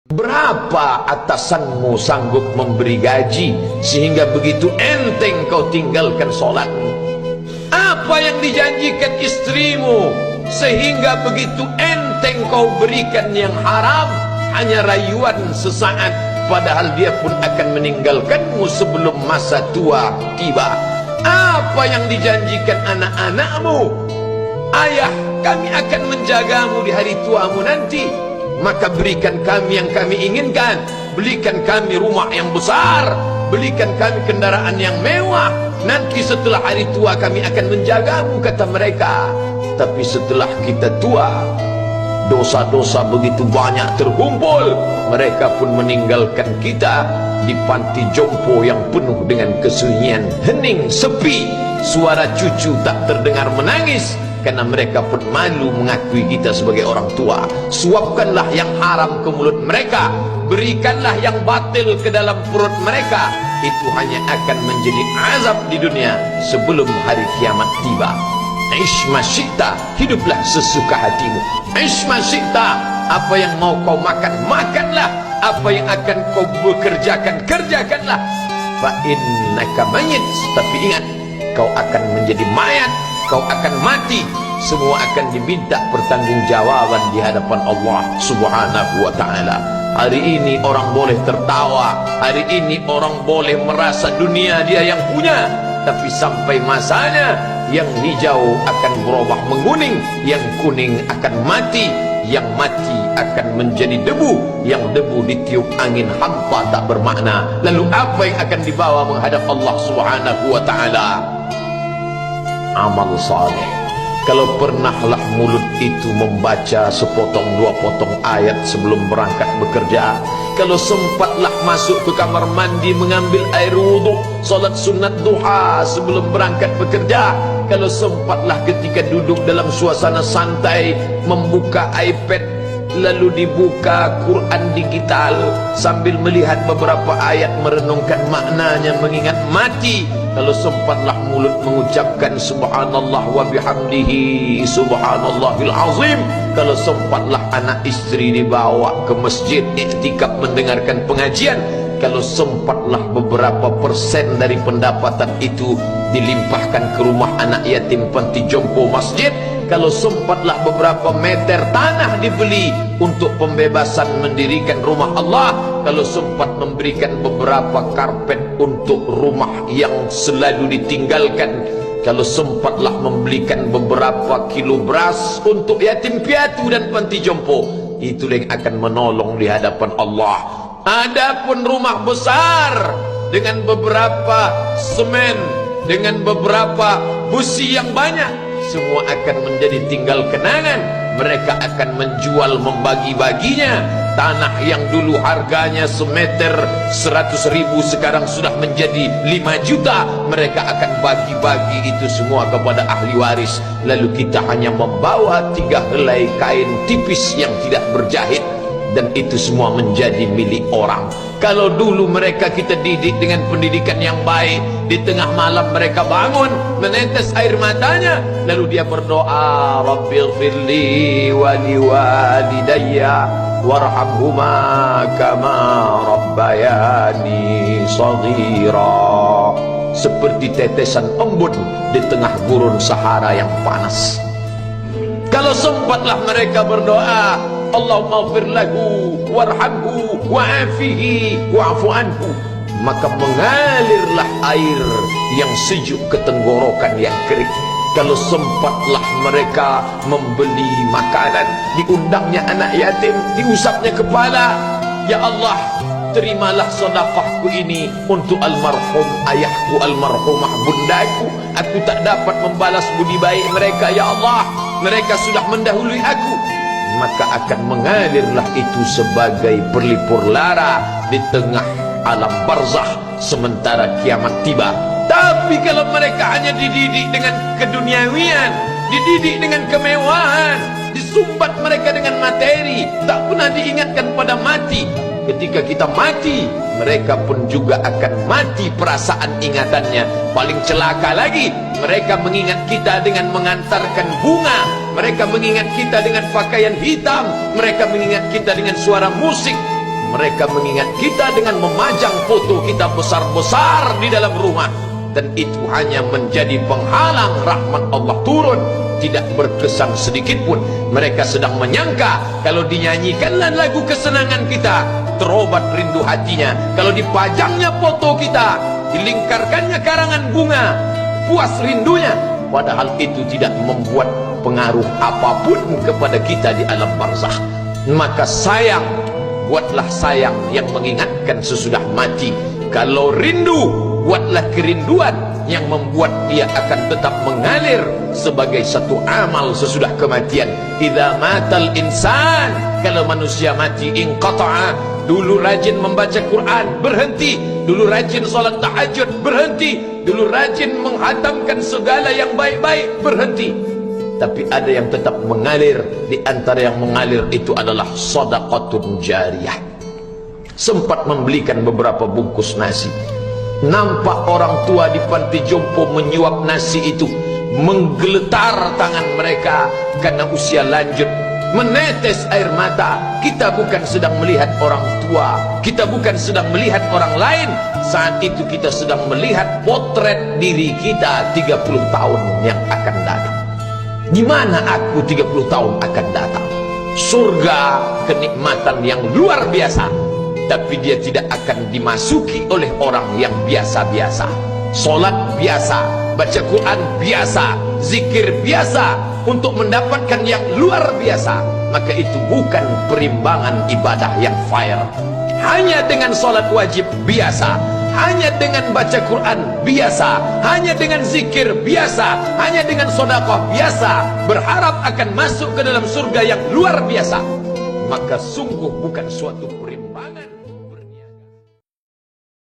Berapa atasanmu sanggup memberi gaji sehingga begitu enteng kau tinggalkan solatmu? Apa yang dijanjikan istrimu sehingga begitu enteng kau berikan yang haram? Hanya rayuan sesaat, padahal dia pun akan meninggalkanmu sebelum masa tua tiba. Apa yang dijanjikan anak-anakmu? Ayah, kami akan menjagamu di hari tuamu nanti, maka berikan kami yang kami inginkan. Belikan kami rumah yang besar, belikan kami kendaraan yang mewah. Nanti setelah hari tua kami akan menjagamu, kata mereka. Tapi setelah kita tua, dosa-dosa begitu banyak terkumpul, mereka pun meninggalkan kita di panti jompo yang penuh dengan kesunyian, hening, sepi. Suara cucu tak terdengar menangis, karena mereka pun malu mengakui kita sebagai orang tua. Suapkanlah yang haram ke mulut mereka, berikanlah yang batil ke dalam perut mereka. Itu hanya akan menjadi azab di dunia sebelum hari kiamat tiba. Ish masyikta, hiduplah sesuka hatimu. Ish masyikta, apa yang mau kau makan, makanlah. Apa yang akan kau bekerjakan, kerjakanlah. Fa innaka mayyit, tapi ingat, kau akan menjadi mayat, kau akan mati. Semua akan diminta pertanggungjawaban di hadapan Allah Subhanahu wa ta'ala. Hari ini orang boleh tertawa, hari ini orang boleh merasa dunia dia yang punya, tapi sampai masanya yang hijau akan berubah menguning, yang kuning akan mati, yang mati akan menjadi debu, yang debu ditiup angin hampa tak bermakna. Lalu apa yang akan dibawa menghadap Allah Subhanahu wa ta'ala? Amal saleh. Kalau pernahlah mulut itu membaca sepotong dua potong ayat sebelum berangkat bekerja, kalau sempatlah masuk ke kamar mandi mengambil air wudhu, solat sunat duha sebelum berangkat bekerja, kalau sempatlah ketika duduk dalam suasana santai membuka iPad lalu dibuka Quran digital sambil melihat beberapa ayat merenungkan maknanya mengingat mati, kalau sempatlah mulut mengucapkan subhanallah wa bihamdihi subhanallahil azim, kalau sempatlah anak istri dibawa ke masjid iktikaf mendengarkan pengajian, kalau sempatlah beberapa persen dari pendapatan itu dilimpahkan ke rumah anak yatim panti jompo masjid, kalau sempatlah beberapa meter tanah dibeli untuk pembebasan mendirikan rumah Allah, kalau sempat memberikan beberapa karpet untuk rumah yang selalu ditinggalkan, kalau sempatlah membelikan beberapa kilo beras untuk yatim piatu dan panti jompo, itu yang akan menolong di hadapan Allah. Adapun rumah besar dengan beberapa semen, dengan beberapa busi yang banyak, semua akan menjadi tinggal kenangan. Mereka akan menjual, membagi-baginya. Tanah yang dulu harganya semeter 100.000 sekarang sudah menjadi 5 juta. Mereka akan bagi-bagi itu semua kepada ahli waris. Lalu kita hanya membawa 3 helai kain tipis yang tidak berjahit, dan itu semua menjadi milik orang. Kalau dulu mereka kita didik dengan pendidikan yang baik, di tengah malam mereka bangun menetes air matanya, lalu dia berdoa, Rabbighfirli wa liwalidayya warhamhuma kama rabbayani shaghira, seperti tetesan embun di tengah gurun Sahara yang panas. Kalau sempatlah mereka berdoa, Allahumma ighfir lahu warhamhu wa'afihi wa'fu anhu, maka mengalirlah air yang sejuk ke tenggorokan yang kering. Kalau sempatlah mereka membeli makanan, diundangnya anak yatim, diusapnya kepala, ya Allah, terimalah sedekahku ini untuk almarhum ayahku, almarhumah bundaku. Aku tak dapat membalas budi baik mereka, ya Allah, mereka sudah mendahului aku. Maka akan mengalirlah itu sebagai perlipur lara di tengah alam barzakh sementara kiamat tiba. Tapi kalau mereka hanya dididik dengan keduniawian, dididik dengan kemewahan, disumbat mereka dengan materi, tak pernah diingatkan pada mati. Ketika kita mati, mereka pun juga akan mati perasaan ingatannya. Paling celaka lagi, mereka mengingat kita dengan mengantarkan bunga, mereka mengingat kita dengan pakaian hitam, mereka mengingat kita dengan suara musik. Mereka mengingat kita dengan memajang foto kita besar-besar di dalam rumah, dan itu hanya menjadi penghalang rahmat Allah turun. Tidak berkesan sedikit pun. Mereka sedang menyangka kalau dinyanyikanlah lagu kesenangan kita, terobat rindu hatinya. Kalau dipajangnya foto kita, dilingkarkannya karangan bunga, puas rindunya. Padahal itu tidak membuat pengaruh apapun kepada kita di alam barzakh. Maka sayang, buatlah sayang yang mengingatkan sesudah mati. Kalau rindu, buatlah kerinduan yang membuat dia akan tetap mengalir sebagai satu amal sesudah kematian. Idza matal insan, kalau manusia mati, inqata'a, dulu rajin membaca Quran, berhenti. Dulu rajin salat tahajud, berhenti. Dulu rajin menghatamkan segala yang baik-baik, berhenti. Tapi ada yang tetap mengalir. Di antara yang mengalir itu adalah sedekatun jariyah. Sempat membelikan beberapa bungkus nasi. Nampak orang tua di panti jompo menyuap nasi itu, menggeletar tangan mereka karena usia lanjut, menetes air mata. Kita bukan sedang melihat orang tua, kita bukan sedang melihat orang lain. Saat itu kita sedang melihat potret diri kita 30 tahun yang akan datang. Di mana aku 30 tahun akan datang? Surga, kenikmatan yang luar biasa, tapi dia tidak akan dimasuki oleh orang yang biasa-biasa. Solat biasa, baca Quran biasa, zikir biasa, untuk mendapatkan yang luar biasa, maka itu bukan perimbangan ibadah yang fair. Hanya dengan solat wajib biasa, hanya dengan baca Quran biasa, hanya dengan zikir biasa, hanya dengan sedekah biasa, berharap akan masuk ke dalam surga yang luar biasa, maka sungguh bukan suatu perimbangan.